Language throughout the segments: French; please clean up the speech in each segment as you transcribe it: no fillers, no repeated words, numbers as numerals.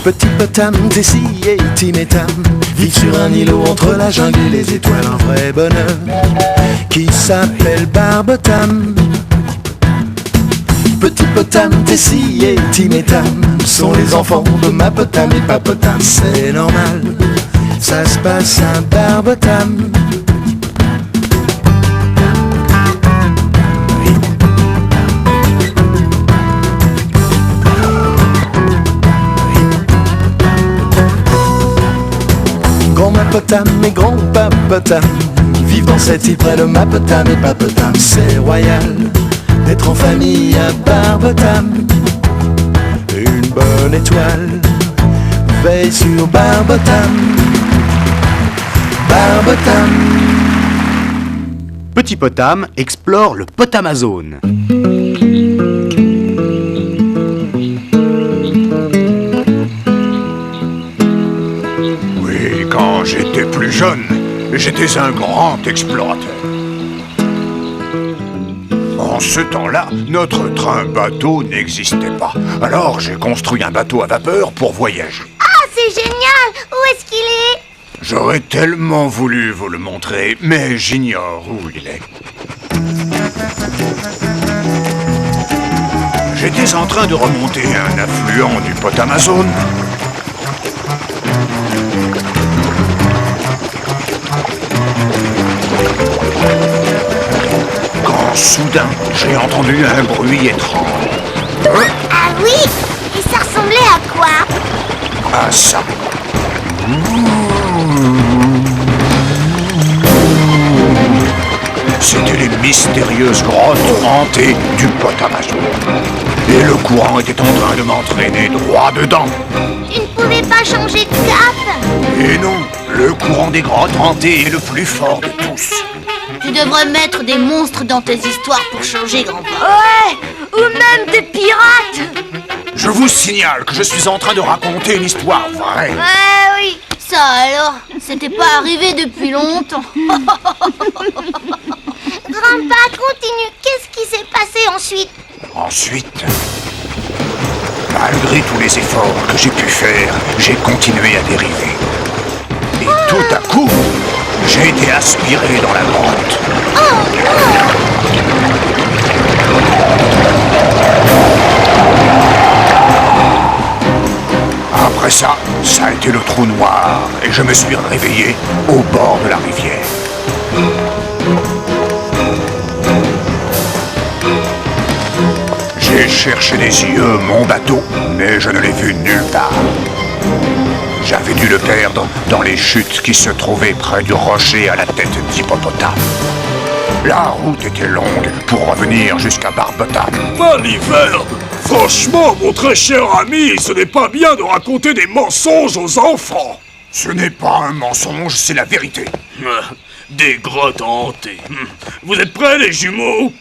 Petit potam, Tessie et Timétam vivent sur un îlot entre la jungle et les étoiles. Un vrai bonheur qui s'appelle Barbotam. Petit potam, Tessie et Timétam sont les enfants de ma potam et papotam. C'est normal, ça se passe à Barbotam. Grand Mapotam et grand Papotam vivent dans cette île près de Mapotam et Papotam. C'est royal d'être en famille à Barbotam. Une bonne étoile veille sur Barbotam. Barbotam. Petit Potam explore le Potamazone. Quand j'étais plus jeune, j'étais un grand explorateur. En ce temps-là, notre train-bateau n'existait pas. Alors j'ai construit un bateau à vapeur pour voyager. Ah, c'est génial! Où est-ce qu'il est? J'aurais tellement voulu vous le montrer, mais j'ignore où il est. J'étais en train de remonter un affluent du Potamazone. Quand soudain, j'ai entendu un bruit étrange. Ah oui? Et ça ressemblait à quoi? À ça. C'était les mystérieuses grottes hantées du Potamazone. Et le courant était en train de m'entraîner droit dedans. Tu ne pouvais pas changer de cap? Et non, le courant des grottes hantées est le plus fort de tous. Tu devrais mettre des monstres dans tes histoires pour changer, grand-père. Ouais, ou même des pirates. Je vous signale que je suis en train de raconter une histoire vraie. Ouais, oui. Ça alors, c'était pas arrivé depuis longtemps. Grand-père, continue. Qu'est-ce qui s'est passé ensuite? Ensuite, malgré tous les efforts que j'ai pu faire, j'ai continué à dériver. Et tout à coup, j'ai été aspiré dans la grotte. Après ça, ça a été le trou noir et je me suis réveillé au bord de la rivière. J'ai cherché des yeux mon bateau, mais je ne l'ai vu nulle part. J'avais dû le perdre dans les chutes qui se trouvaient près du rocher à la tête d'hippopotame. La route était longue pour revenir jusqu'à Barbotam. Maliverbe! Franchement, mon très cher ami, ce n'est pas bien de raconter des mensonges aux enfants. Ce n'est pas un mensonge, c'est la vérité. Des grottes hantées. Vous êtes prêts, les jumeaux?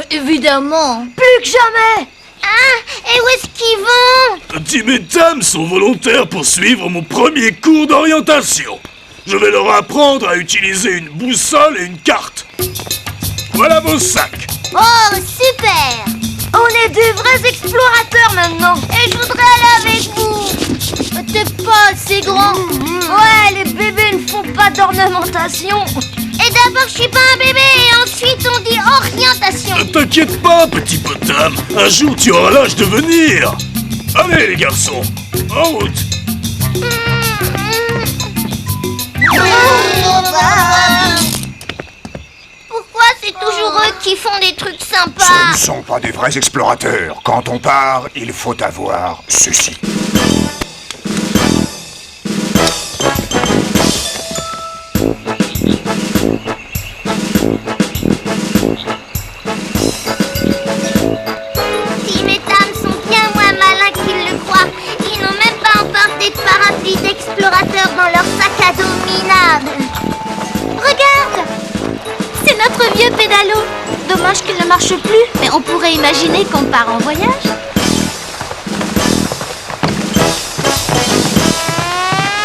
Évidemment. Plus que jamais. Hein? Et où est-ce qu'ils vont? Tim et Tam sont volontaires pour suivre mon premier cours d'orientation. Je vais leur apprendre à utiliser une boussole et une carte. Voilà vos sacs. Oh, super! On est des vrais explorateurs maintenant. Et je voudrais aller avec vous. T'es pas assez grand. Ouais, les bébés ne font pas d'ornementation. Et d'abord, je suis pas un bébé, et ensuite, on dit orientation. Ne t'inquiète pas, petit potam. Un jour, tu auras l'âge de venir. Allez, les garçons, en route. Pourquoi c'est toujours eux qui font des trucs sympas? Ce ne sont pas des vrais explorateurs. Quand on part, il faut avoir ceci. marche plus. Mais on pourrait imaginer qu'on part en voyage.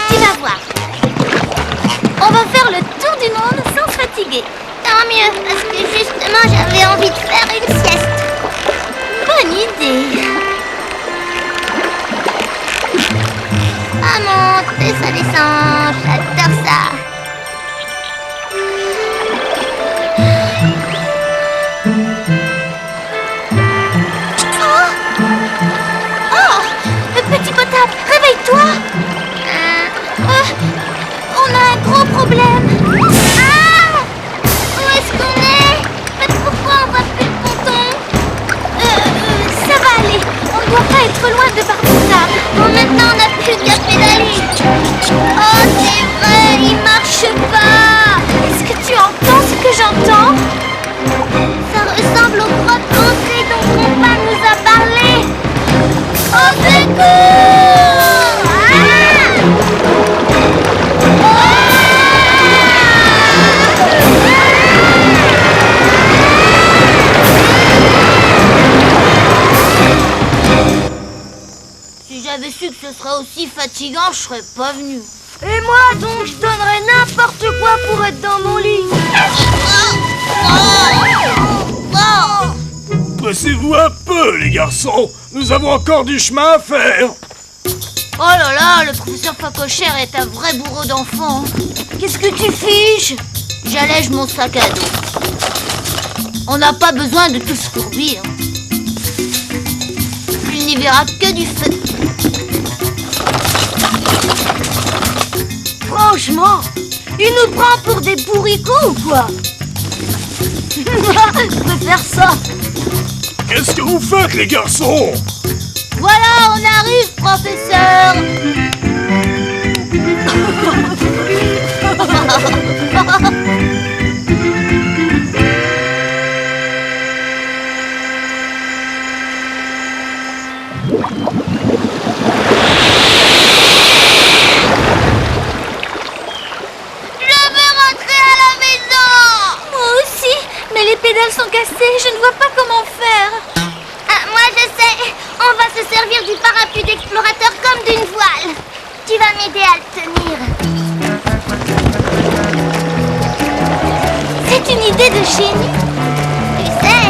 Tu vas voir. On va faire le tour du monde sans se fatiguer. Tant mieux, parce que justement j'avais envie de faire une sieste. Bonne idée. Ça monte et ça descend, j'adore ça. Oh, petit potable, réveille-toi. On a un gros problème. Ah! Où est-ce qu'on est? Mais pourquoi on voit plus le ponton? Ça va aller. On ne doit pas être loin de Barbotable. Bon, maintenant on n'a plus qu'à pédaler. Oh, c'est vrai, il marche pas. Est-ce que tu entends ce que j'entends? Ça ressemble aux grottes d'entrée dont Compa nous a parlé. Au secours! Ah! Si j'avais su que ce serait aussi fatigant, je serais pas venu. Et moi donc, je donnerais n'importe quoi pour être dans mon lit. Pressez-vous un peu, les garçons. Nous avons encore du chemin à faire. Oh là là, le professeur Facochère est un vrai bourreau d'enfant. Qu'est-ce que tu fiches? J'allège mon sac à dos. On n'a pas besoin de tout se courbir. Il n'y verra que du feu. Franchement, il nous prend pour des bourricots ou quoi? Je préfère ça. Qu'est-ce que vous faites, les garçons? Voilà, on arrive, professeur. pédales sont cassées, je ne vois pas comment faire. Ah, moi je sais, on va se servir du parapluie d'explorateur comme d'une voile. Tu vas m'aider à le tenir. C'est une idée de génie. Tu sais,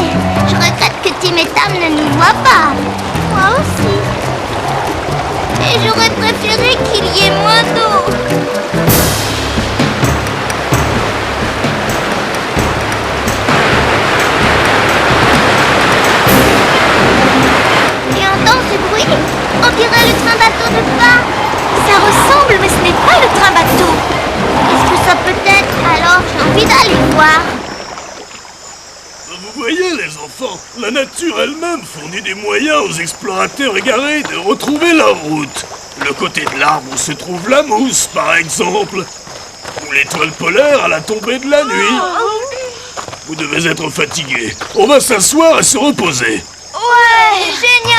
je regrette que Tim et Tam ne nous voient pas. Moi aussi. Et j'aurais préféré qu'il y ait moins d'eau. On dirait le train-bateau de pas. Ça ressemble, mais ce n'est pas le train-bateau. Qu'est-ce que ça peut être? Alors, j'ai envie d'aller voir. Vous voyez, les enfants, la nature elle-même fournit des moyens aux explorateurs égarés de retrouver leur route. Le côté de l'arbre où se trouve la mousse, par exemple. Ou l'étoile polaire à la tombée de la nuit. Vous devez être fatigués. On va s'asseoir et se reposer. Ouais, génial.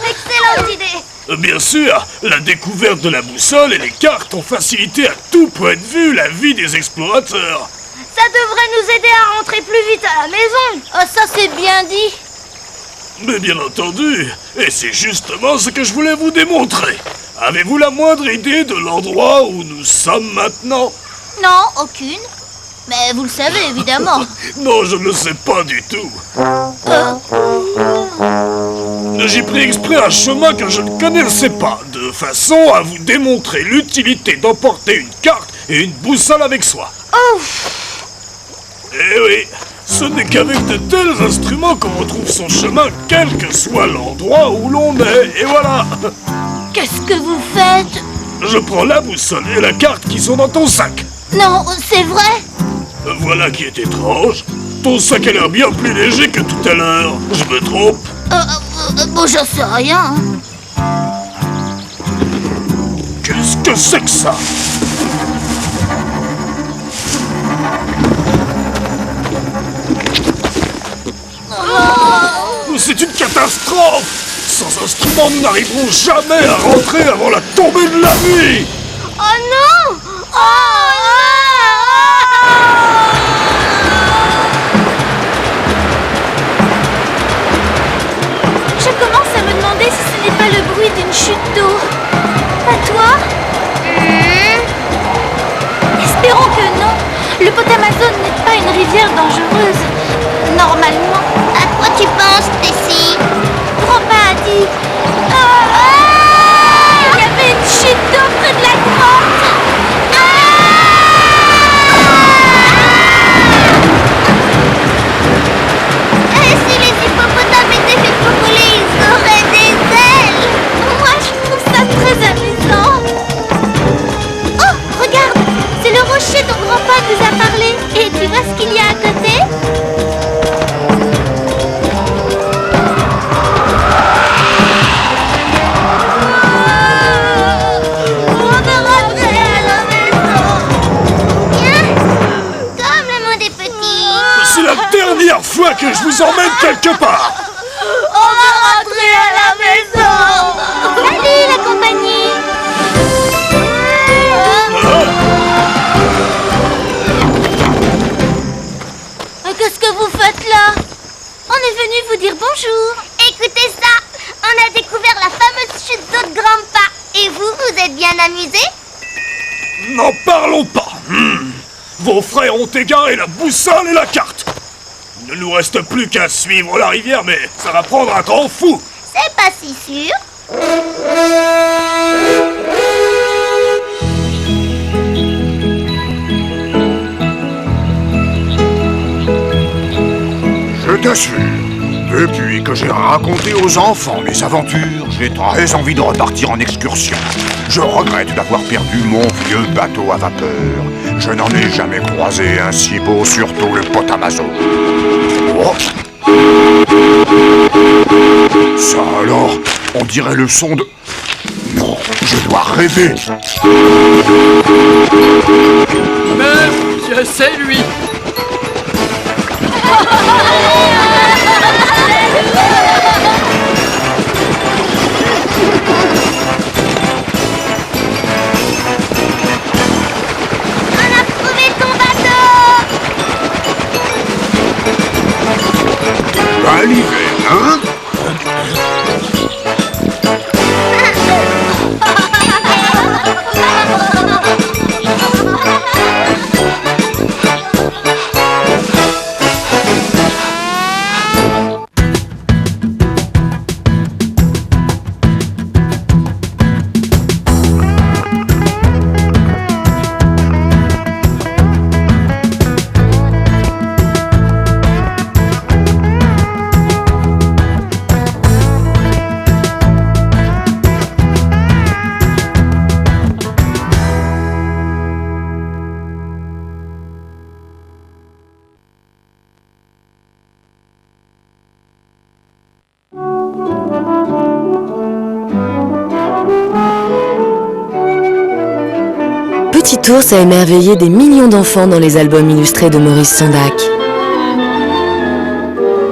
Excellente idée. Bien sûr, la découverte de la boussole et les cartes ont facilité à tout point de vue la vie des explorateurs. Ça devrait nous aider à rentrer plus vite à la maison. Oh, ça c'est bien dit. Mais bien entendu, et c'est justement ce que je voulais vous démontrer. Avez-vous la moindre idée de l'endroit où nous sommes maintenant? Non, aucune. Mais vous le savez, évidemment. Non, je ne le sais pas du tout. J'ai pris exprès un chemin que je ne connaissais pas, de façon à vous démontrer l'utilité d'emporter une carte et une boussole avec soi. Eh oui, ce n'est qu'avec de tels instruments qu'on retrouve son chemin, quel que soit l'endroit où l'on est, et voilà. Qu'est-ce que vous faites? Je prends la boussole et la carte qui sont dans ton sac. Non, c'est vrai? Voilà qui est étrange. Ton sac a l'air bien plus léger que tout à l'heure. Je me trompe? Bon, j'en sais rien. Qu'est-ce que c'est que ça? C'est une catastrophe! Sans instrument, nous n'arriverons jamais à rentrer avant la tombée de la nuit! Oh non! rivière dangereuse. Normalement. À quoi tu penses, Stacy? Grand-père a dit... il y avait une chute d'eau près de la grotte. Et si les hippopotames étaient faits pour voler, ils auraient des ailes. Moi, je trouve ça très amusant. Oh, regarde, c'est le rocher dont grand-père nous a parlé. Et tu vois ce qu'il y a à côté? On va rentrer à la maison. Tiens, comme le monde est petit. C'est la dernière fois que je vous emmène quelque part. On va rentrer à la maison. Salut la compagnie. Qu'est-ce que vous faites là? On est venu vous dire bonjour. Écoutez ça, on a découvert la fameuse chute d'eau de Grandpa. Et vous, vous êtes bien amusés? N'en parlons pas. Vos frères ont égaré la boussole et la carte. Il ne nous reste plus qu'à suivre la rivière, mais ça va prendre un temps fou. C'est pas si sûr. Je t'assure, depuis que j'ai raconté aux enfants mes aventures, j'ai très envie de repartir en excursion. Je regrette d'avoir perdu mon vieux bateau à vapeur. Je n'en ai jamais croisé un si beau, surtout le Potamazone. Oh. Ça alors, on dirait le son de... Non, je dois rêver. Mais c'est lui. On a trouvé ton bateau. Bah, l'hiver, hein? Petit ours a émerveillé des millions d'enfants dans les albums illustrés de Maurice Sendak.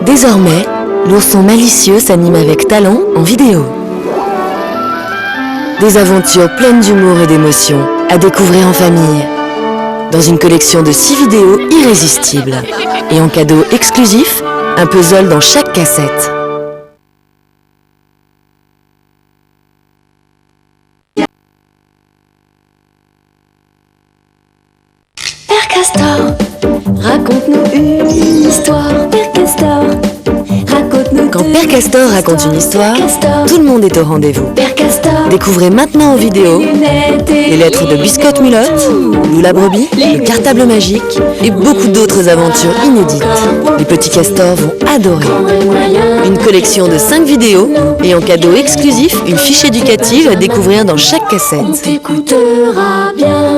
Désormais, l'ourson malicieux s'anime avec talent en vidéo. Des aventures pleines d'humour et d'émotion à découvrir en famille. Dans une collection de 6 vidéos irrésistibles. Et en cadeau exclusif, un puzzle dans chaque cassette. Père Castor, raconte-nous une histoire. Père Castor, raconte-nous. Quand Père Castor raconte une histoire, tout le monde est au rendez-vous. Père Castor, Découvrez maintenant en vidéo les lettres de Biscotte Mulotte, Lou la brebis, le cartable magique et beaucoup d'autres aventures inédites. Les petits castors vont adorer. Une collection de 5 vidéos et en cadeau exclusif, une fiche éducative à découvrir dans chaque on cassette. t'écoutera bien.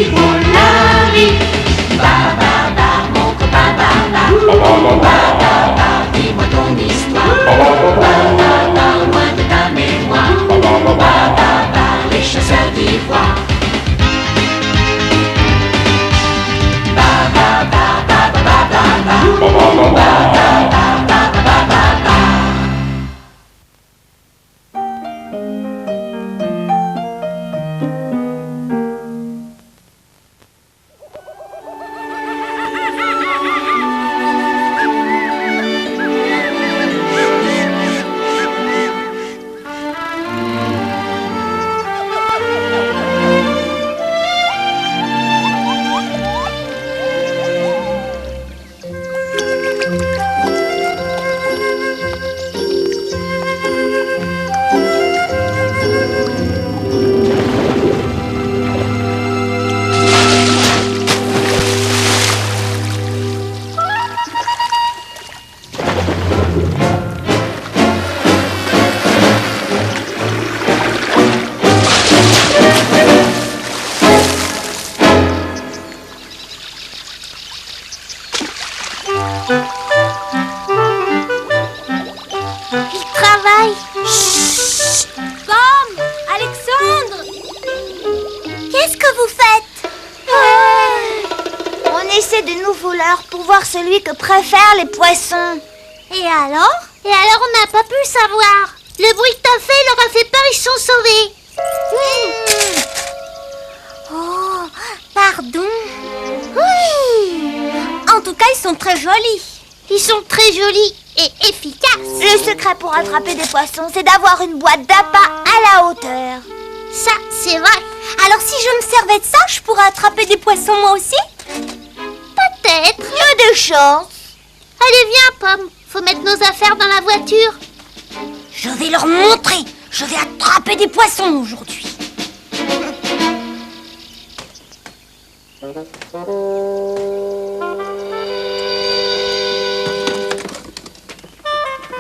vie pour la vie. Ba, mon copain, ba, dis-moi ton histoire. Ba, loin de ta mémoire. Ba, les chasseurs d'ivoire. Celui que préfèrent les poissons. Et alors on n'a pas pu savoir. Le bruit que t'as fait leur a fait peur, ils sont sauvés. Oh, pardon. Oui. En tout cas, ils sont très jolis. Ils sont très jolis et efficaces. Le secret pour attraper des poissons, c'est d'avoir une boîte d'appât à la hauteur. Ça, c'est vrai. Alors si je me servais de ça, je pourrais attraper des poissons moi aussi? Peut-être. Il y a des chances. Allez, viens, Pomme. Faut mettre nos affaires dans la voiture. Je vais leur montrer. Je vais attraper des poissons aujourd'hui.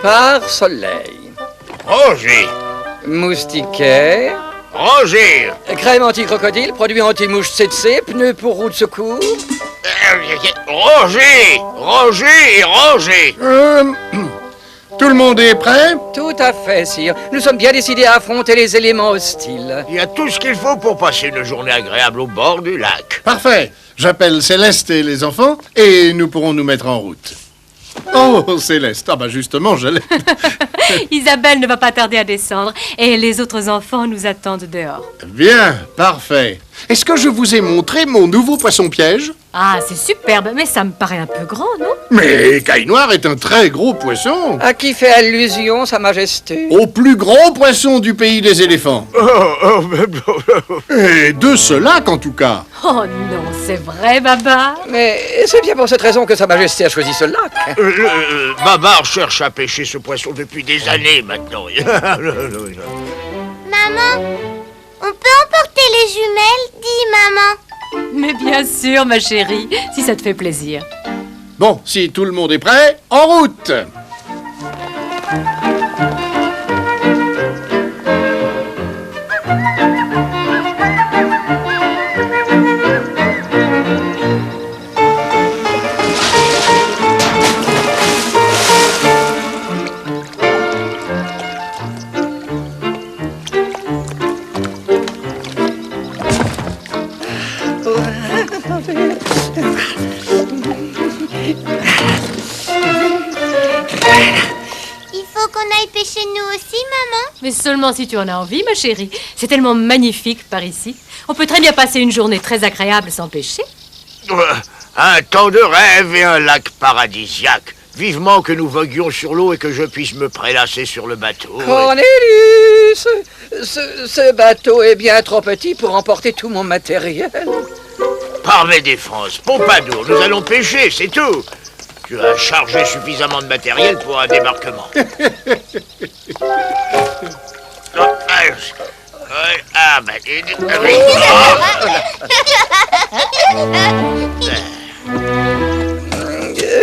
Par soleil. Roger. Moustiquaire. Roger. Crème anti-crocodile, produit anti-mouche CC, pneus pour roue de secours. Roger. Tout le monde est prêt? Tout à fait, sire. Nous sommes bien décidés à affronter les éléments hostiles. Il y a tout ce qu'il faut pour passer une journée agréable au bord du lac. Parfait. J'appelle Céleste et les enfants et nous pourrons nous mettre en route. Oh, Céleste. Ah bah justement, j'allais... Isabelle ne va pas tarder à descendre et les autres enfants nous attendent dehors. Bien, parfait. Est-ce que je vous ai montré mon nouveau poisson-piège? Ah, c'est superbe, mais ça me paraît un peu grand, non? Mais Caille Noir est un très gros poisson. À qui fait allusion, Sa Majesté? Au plus gros poisson du pays des éléphants. Et de ce lac, en tout cas. Oh non, c'est vrai, Babar? Mais c'est bien pour cette raison que Sa Majesté a choisi ce lac. Babar cherche à pêcher ce poisson depuis des années maintenant. Maman, on peut emporter les jumelles, dis maman. Mais bien sûr, ma chérie, si ça te fait plaisir. Bon, si tout le monde est prêt, en route! Il faut qu'on aille pêcher nous aussi, maman. Mais seulement si tu en as envie, ma chérie. C'est tellement magnifique par ici. On peut très bien passer une journée très agréable sans pêcher. Un temps de rêve et un lac paradisiaque. Vivement que nous voguions sur l'eau et que je puisse me prélasser sur le bateau. Cornelius, ce bateau est bien trop petit pour emporter tout mon matériel. Par mes défenses, Pompadour, nous allons pêcher, c'est tout. Tu as chargé suffisamment de matériel pour un débarquement.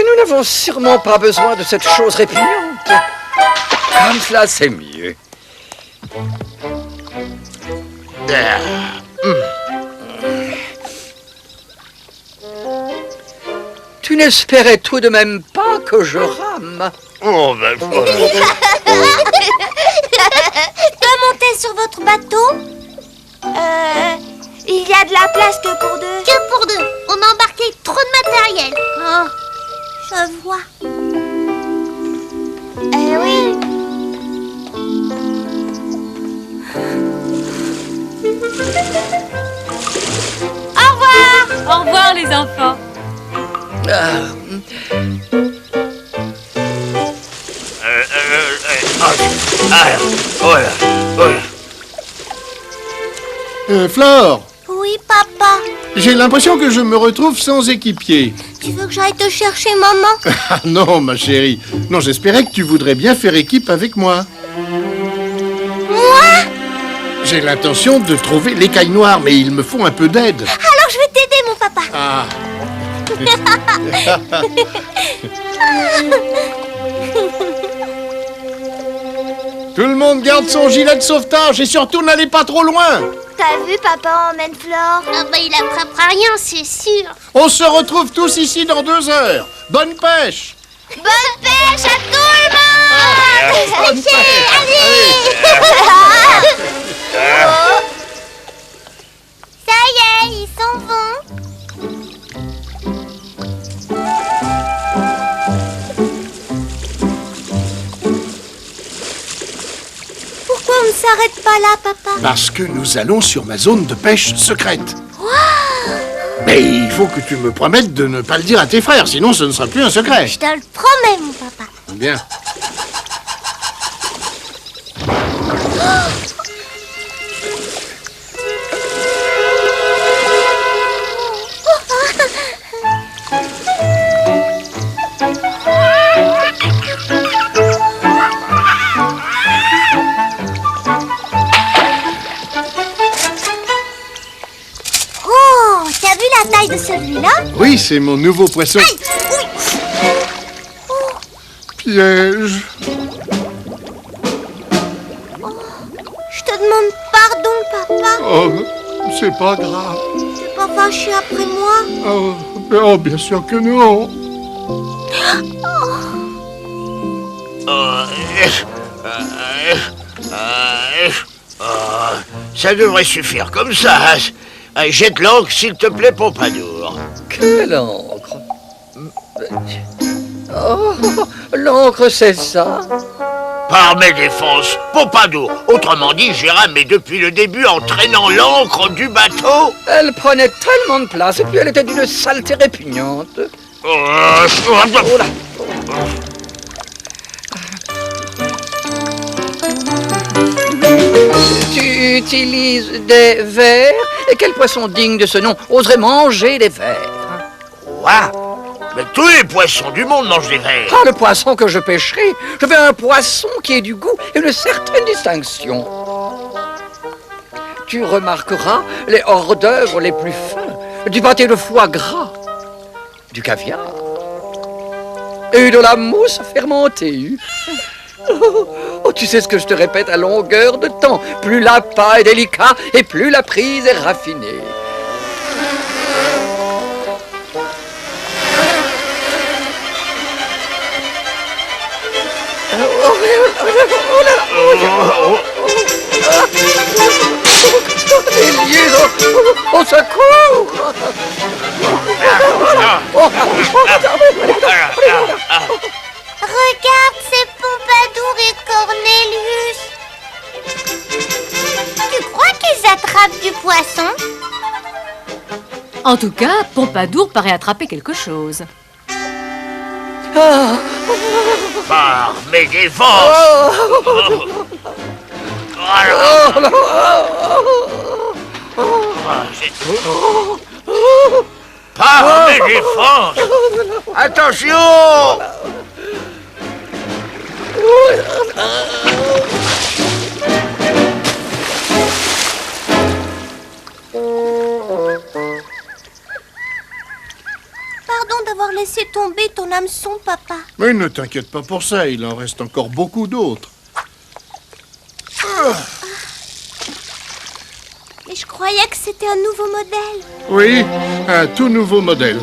Nous n'avons sûrement pas besoin de cette chose répugnante. Comme cela, c'est mieux. Tu n'espérais tout de même pas que je rame. Oh, ben... Tu peux monter sur votre bateau? Il y a de la place que pour deux. Que pour deux. On a embarqué trop de matériel. Oh, je vois. Oui. Au revoir. Au revoir les enfants. Flore, Oui, papa. j'ai l'impression que je me retrouve sans équipier. Tu veux que j'aille te chercher, maman? Ah non, ma chérie. Non, j'espérais que tu voudrais bien faire équipe avec moi. Moi? J'ai l'intention de trouver l'écaille noire, mais il me faut un peu d'aide. Alors je vais t'aider, mon papa. Ah. Tout le monde garde son gilet de sauvetage et surtout n'allez pas trop loin. T'as vu, papa emmène Flore? Ah bah il attrapera rien, c'est sûr. On se retrouve tous ici dans 2 heures. Bonne pêche. Bonne pêche à tout le monde! Ça y est, ils s'en vont. Pourquoi on ne s'arrête pas là, papa? Parce que nous allons sur ma zone de pêche secrète. Mais il faut que tu me promettes de ne pas le dire à tes frères, sinon ce ne sera plus un secret. Je te le promets, mon papa. Bien. Oh, t'as vu la taille de celui-là? Oui, c'est mon nouveau poisson. Aïe! Oui! Piège. Je te demande pardon, papa. Oh, c'est pas grave. T'es pas fâché après moi? Oh, bien sûr que non. Ça devrait suffire comme ça. Jette l'encre, s'il te plaît, Pompadour. Quelle encre? Oh, l'encre, c'est ça? Par mes défenses, Pompadour. Autrement dit, j'ai ramé depuis le début en traînant l'encre du bateau. Elle prenait tellement de place et puis elle était d'une saleté répugnante. Oh là. Tu utilises des vers? Et quel poisson digne de ce nom oserait manger des vers? Quoi? Mais tous les poissons du monde mangent des vers. Ah, le poisson que je pêcherai, je veux un poisson qui ait du goût et une certaine distinction. Tu remarqueras les hors-d'œuvre les plus fins, du pâté de foie gras, du caviar et de la mousse fermentée. Oh, tu sais ce que je te répète à longueur de temps. Plus l'appât est délicat et plus la prise est raffinée. Au secours! Regarde, c'est Pompadour et Cornelius. Tu crois qu'ils attrapent du poisson? En tout cas, Pompadour paraît attraper quelque chose. Par mes défenses. Par mes défenses. Attention! Pardon d'avoir laissé tomber ton hameçon, papa. Mais ne t'inquiète pas pour ça, il en reste encore beaucoup d'autres. Mais je croyais que c'était un nouveau modèle. Oui, un tout nouveau modèle.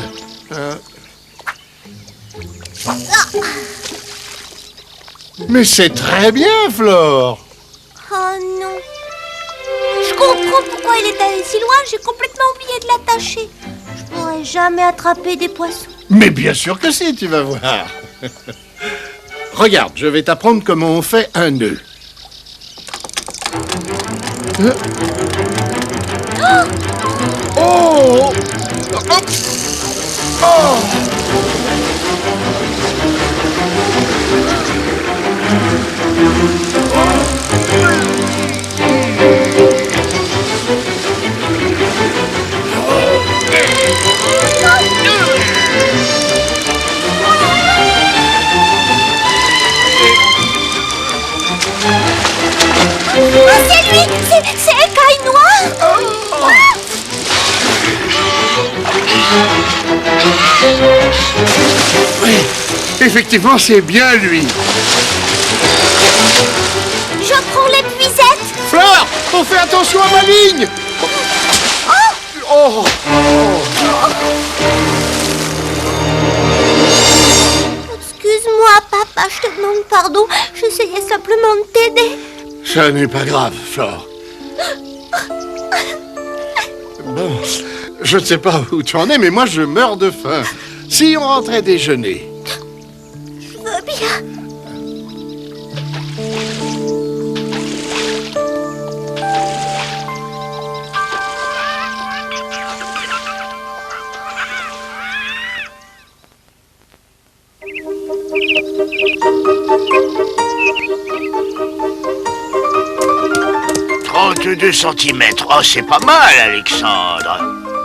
Mais c'est très bien, Flore. Oh non. Je comprends pourquoi il est allé si loin. J'ai complètement oublié de l'attacher. Je pourrais jamais attraper des poissons. Mais bien sûr que si, tu vas voir. Regarde, je vais t'apprendre comment on fait un nœud. Oh! Oh! Oh, c'est lui! C'est Écaille Noire! Oui, effectivement, c'est bien lui. Je prends l'épuisette! Flore, on fait attention à ma ligne. Oh! Excuse-moi, papa, je te demande pardon. J'essayais simplement de t'aider. Ça n'est pas grave, Flore. Bon, je ne sais pas où tu en es, mais moi je meurs de faim. Si on rentrait déjeuner. Je veux bien. Deux centimètres. Oh, c'est pas mal, Alexandre.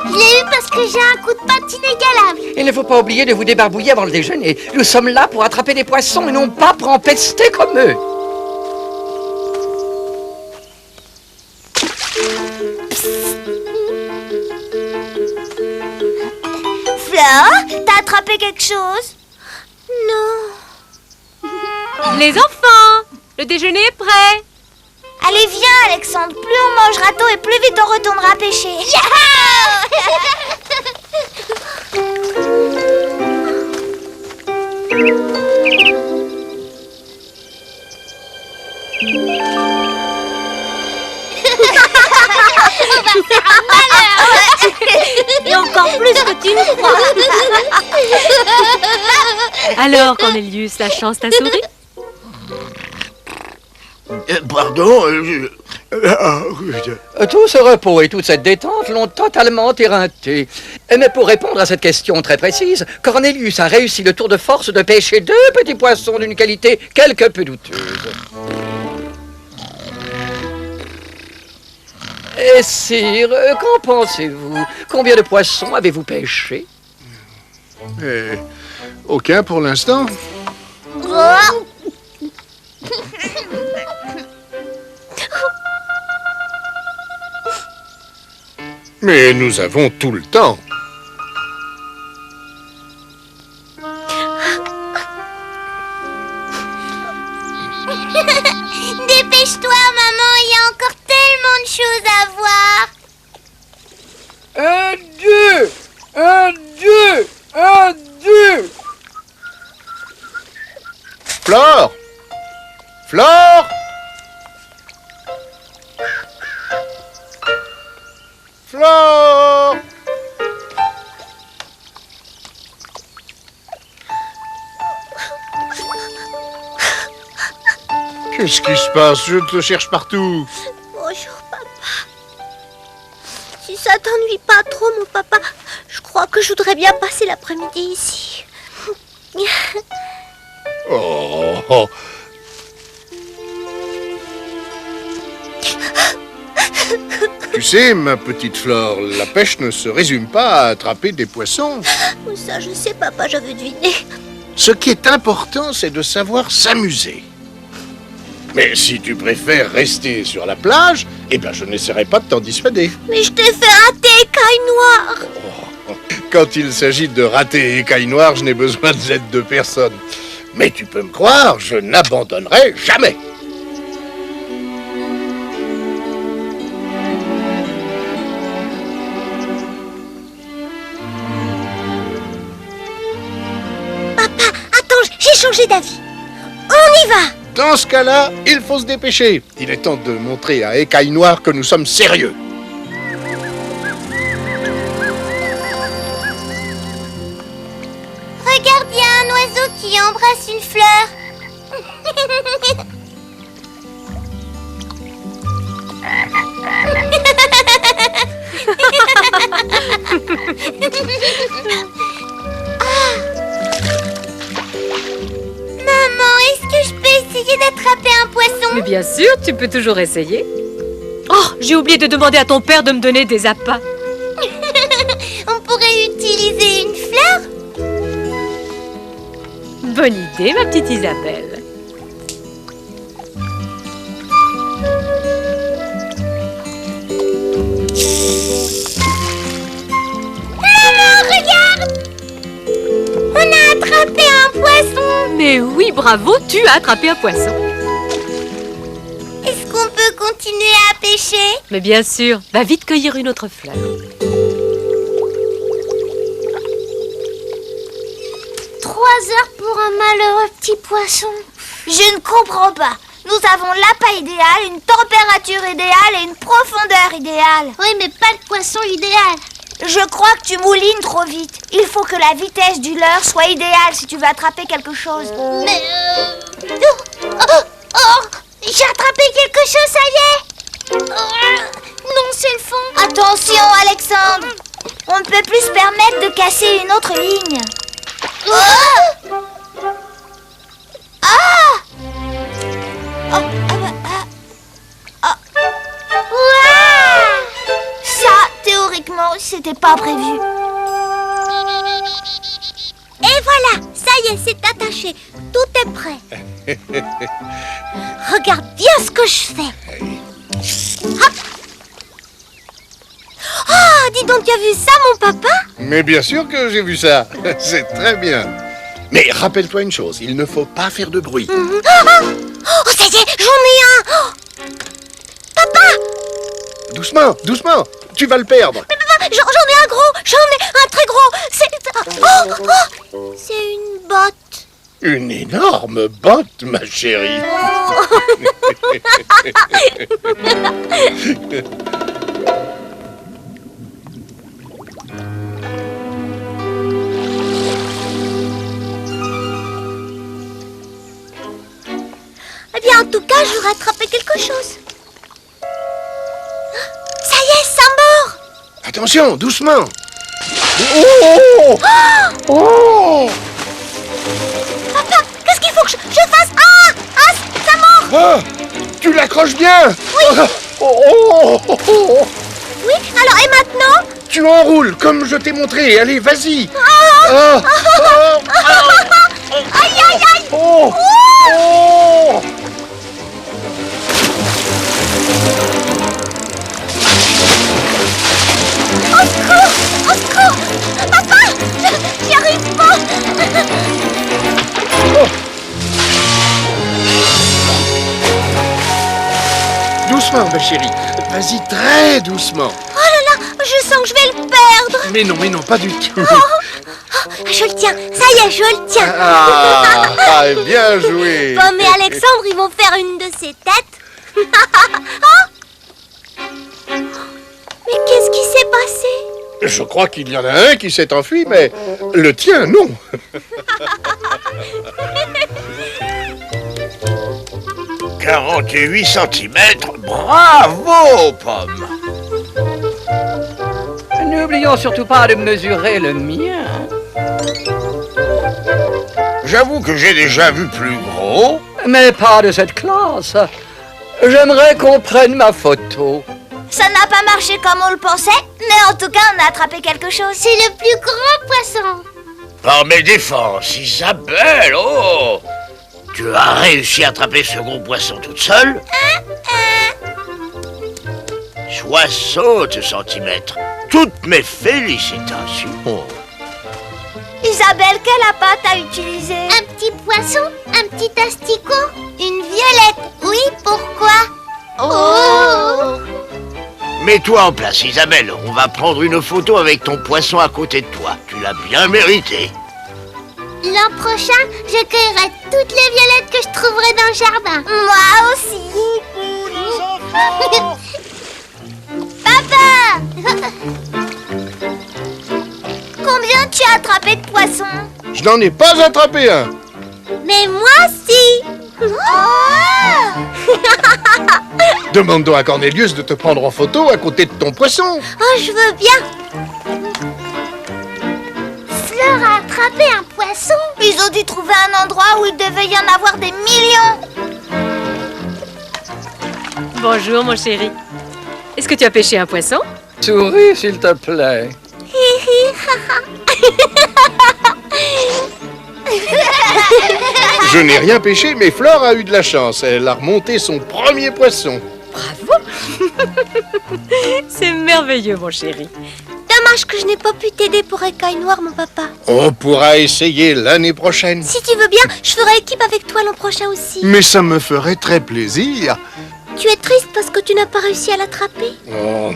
Je l'ai eu parce que j'ai un coup de patte inégalable. Il ne faut pas oublier de vous débarbouiller avant le déjeuner. Nous sommes là pour attraper des poissons et non pas pour en pester comme eux. Flore, t'as attrapé quelque chose? Non. Les enfants, le déjeuner est prêt. Allez, viens, Alexandre. Plus on mangera tôt et plus vite on retournera pêcher. Et encore plus que tu ne crois. Alors, Cornelius, la chance t'a souri? Pardon, Tout ce repos et toute cette détente l'ont totalement éreinté. Mais pour répondre à cette question très précise, Cornelius a réussi le tour de force de pêcher 2 petits poissons d'une qualité quelque peu douteuse. Et sire, qu'en pensez-vous? Combien de poissons avez-vous pêché? Aucun pour l'instant. Mais nous avons tout le temps. Dépêche-toi, maman, il y a encore tellement de choses à voir. 1, 2, 1, 2, 1, 2. Flore! Flore! Flore! Qu'est-ce qui se passe? Je te cherche partout. Bonjour, papa. Si ça t'ennuie pas trop, mon papa, je crois que je voudrais bien passer l'après-midi ici. Oh. Tu sais, ma petite Flore, la pêche ne se résume pas à attraper des poissons. Ça, je sais, papa, j'avais deviné. Ce qui est important, c'est de savoir s'amuser. Mais si tu préfères rester sur la plage, eh ben je n'essaierai pas de t'en dissuader. Mais je t'ai fait rater Écaille Noire. Quand il s'agit de rater Écaille Noire, je n'ai besoin de l'aide de personne. Mais tu peux me croire, je n'abandonnerai jamais. Papa, attends, j'ai changé d'avis. On y va. Dans ce cas-là, il faut se dépêcher. Il est temps de montrer à Écaille Noire que nous sommes sérieux. Regarde, il y a un oiseau qui embrasse une fleur. Maman, est-ce que je peux essayer d'attraper un poisson? Mais bien sûr, tu peux toujours essayer. Oh, j'ai oublié de demander à ton père de me donner des appâts. On pourrait utiliser une fleur? Bonne idée, ma petite Isabelle. Maman, regarde! On a attrapé un poisson! Mais oui, bravo, tu as attrapé un poisson. Est-ce qu'on peut continuer à pêcher? Mais bien sûr, va vite cueillir une autre fleur. 3 heures pour un malheureux petit poisson. Je ne comprends pas. Nous avons l'appât idéal, une température idéale et une profondeur idéale. Oui, mais pas le poisson idéal. Je crois que tu moulines trop vite. Il faut que la vitesse du leurre soit idéale si tu veux attraper quelque chose. Mais j'ai attrapé quelque chose, ça y est. Non, c'est le fond. Attention, Alexandre. On ne peut plus se permettre de casser une autre ligne. Ça, théoriquement, c'était pas prévu. Et voilà, ça y est, c'est attaché. Tout est prêt. Regarde bien ce que je fais. Hop. Ah, dis donc, tu as vu ça, mon papa? Mais bien sûr que j'ai vu ça. C'est très bien. Mais rappelle-toi une chose, il ne faut pas faire de bruit. Oh, ça y est, j'en ai un. Oh. Papa! Doucement, doucement, tu vas le perdre. Mais papa, j'en ai un gros, j'en ai un très gros. C'est une botte. Une énorme botte, ma chérie. Eh bien, en tout cas, j'aurais attrapé quelque chose. Ça y est, ça mord. Attention, doucement. Oh! Oh! Papa, qu'est-ce qu'il faut que je fasse? Ça mord. Ah, tu l'accroches bien. Oui. Oui, alors et maintenant? Tu enroules comme je t'ai montré. Allez, vas-y. Aïe, aïe, aïe. Oh! Oh! Au secours! Au secours! Papa! J'y arrive pas! Doucement, ma chérie. Vas-y, très doucement. Oh là là! Je sens que je vais le perdre! Mais non, pas du tout. Je le tiens! Ça y est, je le tiens! Bien joué. Pomme et Alexandre, ils vont faire une de ces têtes. Mais qu'est-ce qui s'est passé? Je crois qu'il y en a un qui s'est enfui, mais le tien, non. 48 centimètres, bravo, Pomme. N'oublions surtout pas de mesurer le mien. J'avoue que j'ai déjà vu plus gros. Mais pas de cette classe. J'aimerais qu'on prenne ma photo. Ça n'a pas marché comme on le pensait, mais en tout cas, on a attrapé quelque chose. C'est le plus grand poisson. Par mes défenses, Isabelle, oh! Tu as réussi à attraper ce gros poisson toute seule? 60 centimètres. Toutes mes félicitations. Isabelle, quelle appât t'as utilisé? Un petit poisson? Un petit asticot? Une violette? Oui, pourquoi? Oh! Mets-toi en place, Isabelle. On va prendre une photo avec ton poisson à côté de toi. Tu l'as bien mérité. L'an prochain, je cueillerai toutes les violettes que je trouverai dans le jardin. Moi aussi. Papa! Combien tu as attrapé de poissons? Je n'en ai pas attrapé un. Mais moi si. Demande donc à Cornelius de te prendre en photo à côté de ton poisson. Oh, je veux bien. Fleur a attrapé un poisson. Ils ont dû trouver un endroit où il devait y en avoir des millions. Bonjour, mon chéri. Est-ce que tu as pêché un poisson? Souris, s'il te plaît. Je n'ai rien pêché, mais Flore a eu de la chance. Elle a remonté son premier poisson. Bravo. C'est merveilleux, mon chéri. Dommage que je n'ai pas pu t'aider pour Écaille Noire, mon papa. On pourra essayer l'année prochaine. Si tu veux bien, je ferai équipe avec toi l'an prochain aussi. Mais ça me ferait très plaisir. Tu es triste parce que tu n'as pas réussi à l'attraper? Oh,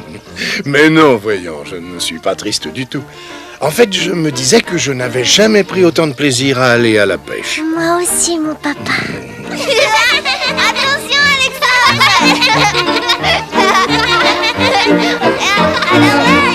mais non, voyons, je ne suis pas triste du tout. En fait, je me disais que je n'avais jamais pris autant de plaisir à aller à la pêche. Moi aussi, mon papa. Attention, Alexandre. Alors là,